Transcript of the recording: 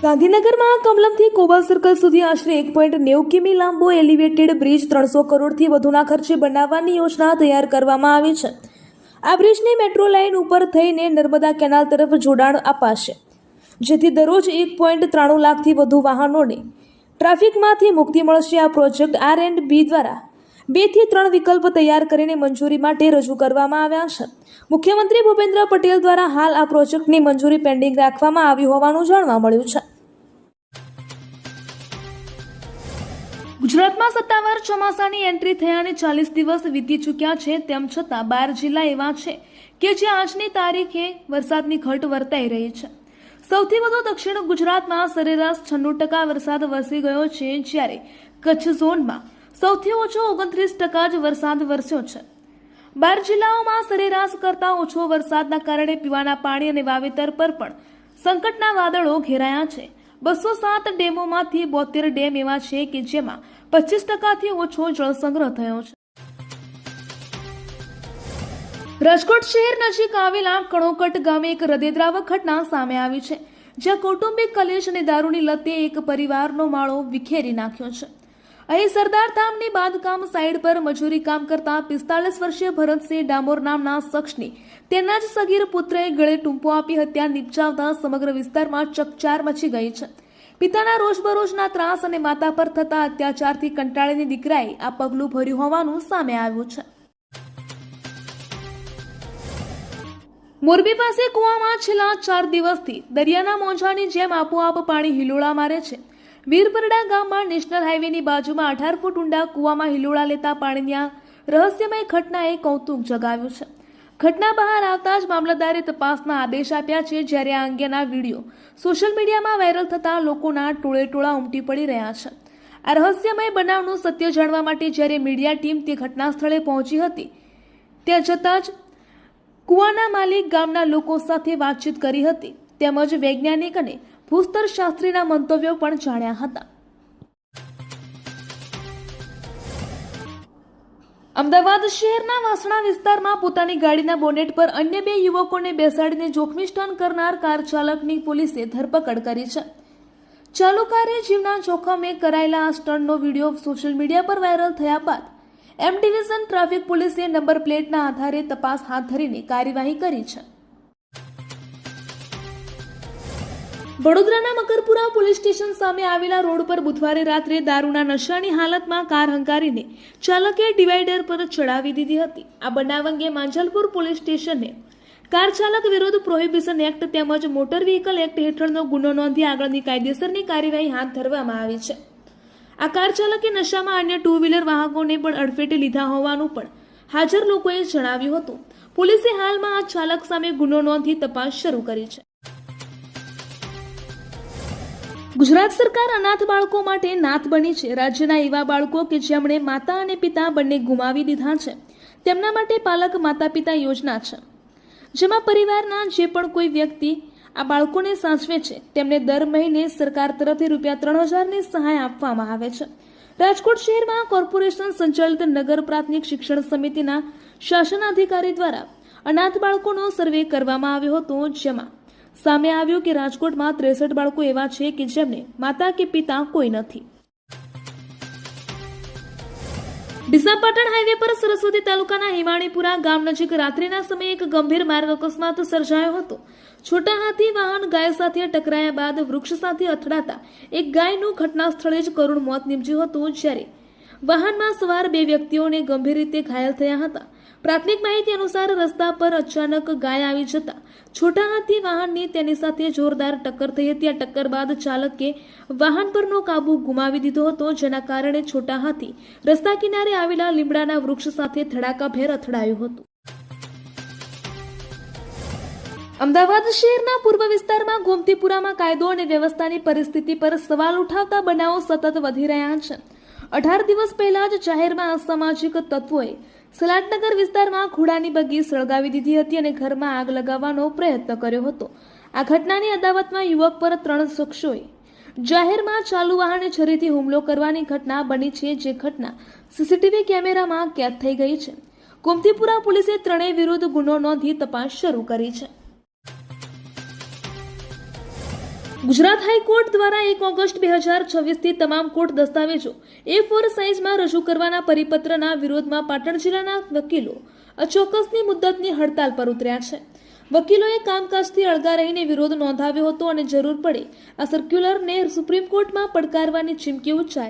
ગાંધીનગરમાં કમલમથી કોબલ સર્કલ સુધી આશરે 1.90 કિમી લાંબો એલિવેટેડ બ્રિજ 300 કરોડથી વધુના ખર્ચે બનાવવાની યોજના તૈયાર કરવામાં આવી છે। આ બ્રિજની મેટ્રો લાઇન ઉપર થઈને નર્મદા કેનાલ તરફ જોડાણ અપાશે, જેથી દરરોજ 1.93 લાખથી વધુ વાહનોને ટ્રાફિકમાંથી મુક્તિ મળશે। આ પ્રોજેક્ટ R&B દ્વારા 2 થી 3 વિકલ્પ તૈયાર કરીને મંજૂરી માટે રજૂ કરવામાં આવ્યા છે। મુખ્યમંત્રી ભૂપેન્દ્ર પટેલ દ્વારા હાલ આ પ્રોજેક્ટની મંજૂરી પેન્ડિંગ રાખવામાં આવી હોવાનું જાણવા મળ્યું છે। ગુજરાતમાં સત્તાવાર ચોમાસાની એન્ટ્રી થયાને 40 દિવસ વીતી ચૂક્યા છે, તેમ છતાં 12 જિલ્લા એવા છે કે જ્યાં આજની તારીખે વરસાદની ઘટ વર્તાઈ રહી છે। સૌથી વધુ દક્ષિણ ગુજરાતમાં સરેરાશ 96% વરસાદ વરસી ગયો છે, જ્યારે કચ્છ ઝોનમાં સૌથી ઓછો 29% જ વરસાદ વરસ્યો છે। 12 જિલ્લાઓમાં સરેરાશ કરતાં ઓછો વરસાદના કારણે પીવાના પાણી અને વાવેતર પર પણ સંકટના વાદળો ઘેરાયા છે। 207 ડેમોમાંથી 72 ડેમ એવા છે કે જેમાં 25%થી ઓછો જળસંગ્રહ થયો છે। રાજકોટ શહેર નજીક આવેલા કણોકટ ગામે એક હૃદયદ્રાવક ઘટના સામે આવી છે, જ્યાં કૌટુંબિક કલેશ અને દારૂની લતે એક પરિવારનો માળો વિખેરી નાખ્યો છે। અહીં સરદાર ધામની બાંધકામ સાઇટ પર મજૂરી કામ કરતા 45 વર્ષીય ભરતસિંહ ડામોર નામના શખ્સની તેના જ સગીર પુત્રએ ગળે ટૂંપો આપી હત્યા નિપજાવતા સમગ્ર વિસ્તારમાં ચકચાર મચી ગઈ છે। પિતાના રોજબરોજના ત્રાસ અને માતા પર થતા અત્યાચારથી કંટાળીને દીકરાએ આ પગલું ભર્યું હોવાનું સામે આવ્યું છે। મોરબી પાસે કુવામાં છેલ્લા 4 દિવસથી દરિયાના મોજાની જેમ આપોઆપ પાણી હિલોળા મારે છે। વીરપરડા ગામમાં નેશનલ હાઈવેની બાજુમાં 18 ફૂટ ઊંડા કુવામાં હિલોળા લેતા પાણીની આ રહસ્યમય ઘટનાએ કૌતુક જગાવ્યું છે। ઘટના બહાર આવતા જ મામલતદારે તપાસના આદેશ આપ્યા છે, જ્યારે આ અંગેના વિડીયો સોશિયલ મીડિયામાં વાયરલ થતા લોકોના ટોળેટોળા ઉમટી પડી રહ્યા છે। આ રહસ્યમય બનાવનું સત્ય જાણવા માટે જ્યારે મીડિયા ટીમ તે ઘટના સ્થળે પહોંચી હતી, ત્યાં જતાં જ કુવાના માલિક ગામના લોકો સાથે વાતચીત કરી હતી, તેમજ વૈજ્ઞાનિક અને ભૂસ્તર શાસ્ત્રીના મંતવ્યો પણ જાણ્યા હતા। અમદાવાદ શહેરના વાસણા વિસ્તારમાં પોતાની ગાડીના બોનેટ પર અન્ય 2 યુવકોને બેસાડીને જોખમી સ્ટન્ટ કરનાર કાર ચાલકની પોલીસે ધરપકડ કરી છે। ચાલુ કારે જીવના જોખમે કરાયેલા આ સ્ટન્ટનો વિડીયો સોશિયલ મીડિયા પર વાયરલ થયા બાદ એમ ડિવિઝન ટ્રાફિક પોલીસે નંબર પ્લેટના આધારે તપાસ હાથ ધરીને કાર્યવાહી કરી છે। વડોદરાના મકરપુરા પોલીસ સ્ટેશન સામે આવેલા રોડ પર બુધવારે રાત્રે દારૂના નશાની હાલતમાં કાર હંકારીને ચાલકે ડિવાઈડર પર ચડાવી દીધી હતી। આ બનાવ અંગે માંજલપુર પોલીસ સ્ટેશને કાર ચાલક વિરુદ્ધ પ્રોહિબિશન એક્ટ તેમજ મોટર વ્હીકલ એક્ટ હેઠળનો ગુનો નોંધી આગળની કાયદેસરની કાર્યવાહી હાથ ધરવામાં આવી છે। આ કાર ચાલકે નશામાં અન્ય 2 વ્હીલર વાહકોને પણ અડફેટે લીધા હોવાનું પણ હાજર લોકોએ જણાવ્યું હતું। પોલીસે હાલમાં આ ચાલક સામે ગુનો નોંધી તપાસ શરૂ કરી છે। ગુજરાત સરકાર અનાથ બાળકો માટે નાથ બની છે। રાજ્યના એવા બાળકો કે જેમણે માતા અને પિતા બંને ગુમાવી દીધા છે, તેમના માટે પાલક માતા પિતા યોજના છે, જેમાં પરિવારના જે પણ કોઈ વ્યક્તિ આ બાળકોને સાચવે છે તેમને દર મહિને સરકાર તરફથી ₹3000ની સહાય આપવામાં આવે છે। રાજકોટ શહેરમાં કોર્પોરેશન સંચાલિત નગર પ્રાથમિક શિક્ષણ સમિતિના શાસન અધિકારી દ્વારા અનાથ બાળકોનો સર્વે કરવામાં આવ્યો હતો, જેમાં સામે આવ્યું કે રાજકોટમાં 63 બાળકો એવા છે કે જેમને માતા કે પિતા કોઈ નથી। ડીસા પાટણ હાઈવે પર સરસ્વતી તાલુકાના હિમાણીપુરા ગામ નજીક રાત્રિના સમયે એક ગંભીર માર્ગ અકસ્માત સર્જાયો હતો। છોટા હાથી વાહન ગાય સાથે ટકરાયા બાદ વૃક્ષ સાથે અથડાતા એક ગાયનું ઘટના સ્થળે જ કરુણ મોત નીપજ્યું હતું, જ્યારે વાહનમાં સવાર 2 વ્યક્તિઓને ગંભીર રીતે ઘાયલ થયા હતા। પ્રાથમિક માહિતી અનુસાર રસ્તા પર અચાનક ગાય આવી જતા છોટા હાથી વાહનની તેની સાથે જોરદાર ટક્કર થઈ હતી। આ ટક્કર બાદ ચાલકે વાહન પરનો કાબુ ગુમાવી દીધો હતો, જેના કારણે છોટા હાથી રસ્તા કિનારે આવેલા લીમડાના વૃક્ષ સાથે ધડાકાભેર અથડાયું હતું। અમદાવાદ શહેરના પૂર્વ વિસ્તારમાં ગોમતીપુરામાં કાયદો અને વ્યવસ્થાની પરિસ્થિતિ પર સવાલ ઉઠાવતા બનાવો સતત વધી રહ્યા છે। 18 દિવસ પહેલા જ જાહેરમાં અસામાજિક તત્વોએ સલાટનગર વિસ્તારમાં ઘોડાની બગી સળગાવી દીધી હતી અને ઘરમાં આગ લગાવવાનો પ્રયત્ન કર્યો હતો। આ ઘટનાની અદાવતમાં યુવક પર 3 શખ્સોએ જાહેરમાં ચાલુ વાહને છરીથી હુમલો કરવાની ઘટના બની છે, જે ઘટના સીસીટીવી કેમેરામાં કેદ થઈ ગઈ છે। ગોમતીપુરા પોલીસે ત્રણેય વિરુદ્ધ ગુનો નોંધી તપાસ શરૂ કરી છે। ગુજરાત હાઈકોર્ટ દ્વારા 1 ઓગસ્ટ 2026થી તમામ કોર્ટ દસ્તાવેજો A4 સાઇઝમાં રજૂ કરવાના પરિપત્રના વિરોધમાં પાટણ જિલ્લાના વકીલો અચોક્કસની મુદ્દતની હડતાલ પર ઉતર્યા છે. વકીલોએ કામકાજથી અળગા રહીને વિરોધ નોંધાવ્યો હતો અને જરૂર પડે આ સર્ક્યુલરને સુપ્રીમ કોર્ટમાં પડકારવાની ચીમકી ઉચ્ચારી.